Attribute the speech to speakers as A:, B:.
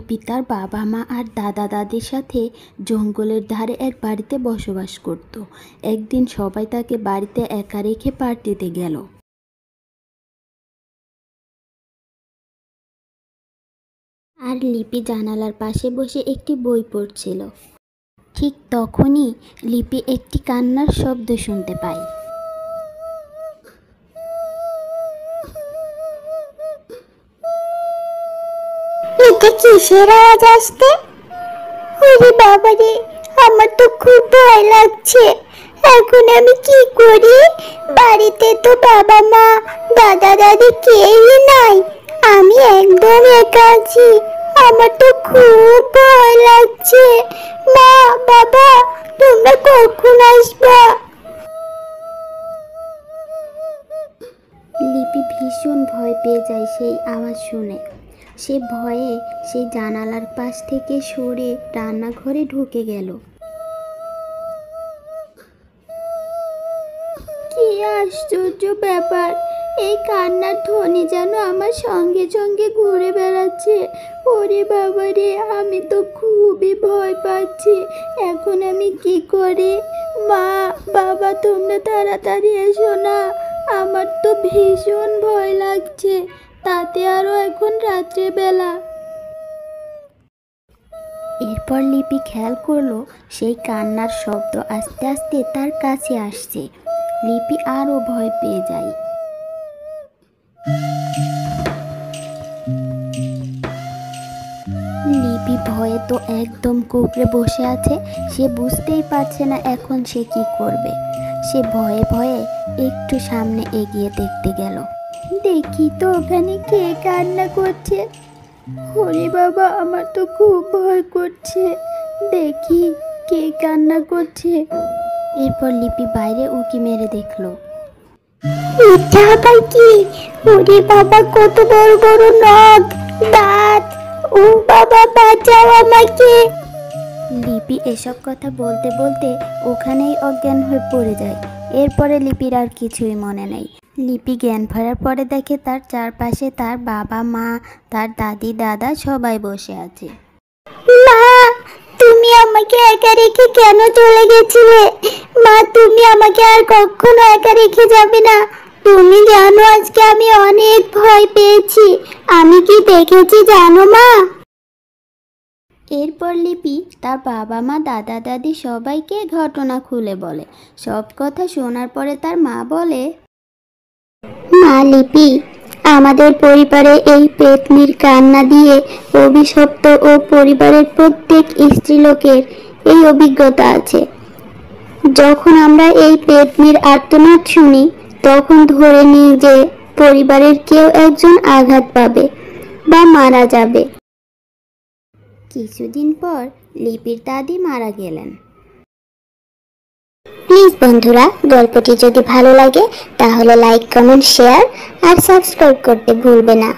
A: লিপি তার বাবা মা আর দাদা দাদির সাথে জঙ্গলের ধারে এক বাড়িতে বসবাস করত। একদিন সবাই তাকে বাড়িতে একা রেখে পার্টিতে গেল। আর লিপি জানালার পাশে বসে একটি বই পড়ছিল। ঠিক তখনই লিপি একটি কান্নার শব্দ শুনতে পায়।
B: এটা কিসের আওয়াজ আসছে? ওরে বাবা রে, আমার তো খুব ভয় লাগছে। এখন আমি কি করি? বাড়িতে তো বাবা মা দাদা দাদি কেউই নাই, আমি একদম একা আছি। আমার তো খুব ভয় লাগছে। মা বাবা, তোমরা কখন আসবা?
A: লিপি ভীষণ ভয় পেয়ে যায় সেই আওয়াজ শুনে। সে ভয়ে সেই জানালার পাশ থেকে সরে রান্নাঘরে ঢুকে গেল। কি আশ্চর্য ব্যাপার! এই কান্নার ধ্বনি যেন আমার সঙ্গে সঙ্গে ঘুরে বেড়াচ্ছে। ওরে বাবা রে, আমি তো খুবই ভয় পাচ্ছি। এখন আমি কি করি? মা বাবা, তোমরা তাড়াতাড়ি এসো না, আমার তো ভীষণ ভয় লাগছে, তাতে আরো এখন রাত্রেবেলা। এরপর লিপি খেয়াল করলো সেই কান্নার শব্দ আস্তে আস্তে তার কাছে আসছে। লিপি আরো ভয় পেয়ে যায়। লিপি ভয়ে তো একদম কুঁকড়ে বসে আছে। সে বুঝতেই পারছে না এখন সে কি করবে। সে ভয়ে ভয়ে একটু সামনে এগিয়ে দেখতে গেল। দেখি তো ওখানে কে কান্না করছে। ওরে বাবা, আমার তো খুব ভয় করছে। দেখি কে কান্না করছে। এরপর লিপি বাইরে উঁকি মেরে দেখলো।
B: এটা আবার কি? ওরে বাবা, কত বড় বড় নখ, দাঁত! ও বাবা, বাঁচাও আমাকে!
A: লিপি এসব কথা বলতে বলতে ওখানেই অজ্ঞান হয়ে পড়ে যায়। এরপরে লিপির আর কিছুই মনে নেই। লিপি জ্ঞান ফেরার পরে দেখে তার চারপাশে তার বাবা মা, তার দাদি দাদা সবাই বসে আছে।
B: মা, তুমি আমাকে একা রেখে কেন চলে গেছিলে? মা, তুমি আমাকে আর কখনো একা রেখে যাবে না। তুমি জানো আজকে আমি অনেক ভয় পেয়েছি। আমি কি দেখেছি জানো মা?
A: এরপর লিপি তার বাবা মা দাদা দাদি সবাইকে ঘটনা খুলে বলে। সব কথা শোনার পরে তার মা বলে,
B: মা লিপি, আমাদের পরিবারে এই পেতনির কান্না দিয়ে অভিশপ্ত ও পরিবারের প্রত্যেক স্ত্রীলোকের এই অভিজ্ঞতা আছে। যখন আমরা এই পেতনির আর্তনাদ শুনি, তখন ধরে নিই যে পরিবারের কেউ একজন আঘাত পাবে বা মারা যাবে।
A: কিছুদিন পর লিপির দাদি মারা গেলেন।
B: প্লিজ বন্ধুরা, গল্পটি যদি ভালো লাগে তাহলে লাইক, কমেন্ট, শেয়ার আর সাবস্ক্রাইব করতে ভুলবে না।